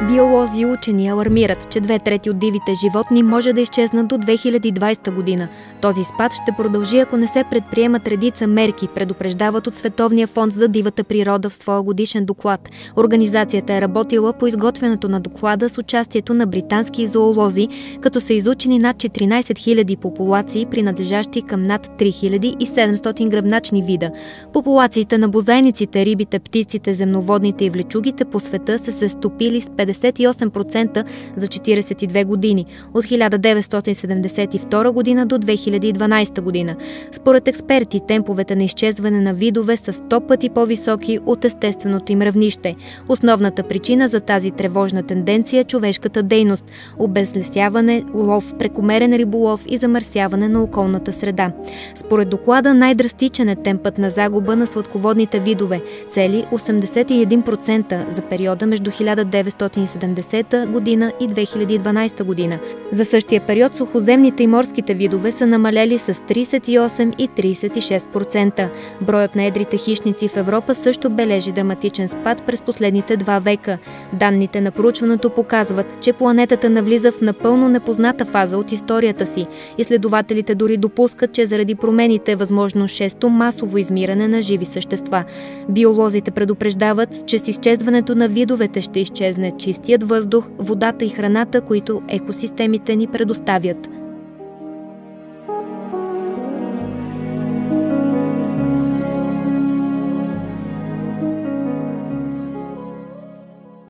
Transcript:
Биолози и учени алармират, че 2/3 от дивите животни може да изчезнат до 2020 година. Този спад ще продължи, ако не се предприемат редица мерки, предупреждават от Световния фонд за дивата природа в своя годишен доклад. Организацията е работила по изготвянето на доклада с участието на британски зоолози, като са изучени над 14 000 популации, принадлежащи към над 3700 гръбначни вида. Популациите на бозайниците, рибите, птиците, земноводните и влечугите по света са се стопили с 58% за 42 години, от 1972 година до 2012 година. Според експерти, темповете на изчезване на видове са 100 пъти по-високи от естественото им равнище. Основната причина за тази тревожна тенденция е човешката дейност – обезлесяване, лов, прекомерен риболов и замърсяване на околната среда. Според доклада най-драстичен е темпът на загуба на сладководните видове – цели 81% за периода между 1970 година и 2012 година. За същия период сухоземните и морските видове са намалели с 38 и 36%. Броят на едрите хищници в Европа също бележи драматичен спад през последните 2 века. Данните на проучването показват, че планетата навлиза в напълно непозната фаза от историята си. Изследователите дори допускат, че заради промените е възможно 6-то масово измиране на живи същества. Биолозите предупреждават, че с изчезването на видовете ще изчезне чистият въздух, водата и храната, които екосистемите ни предоставят.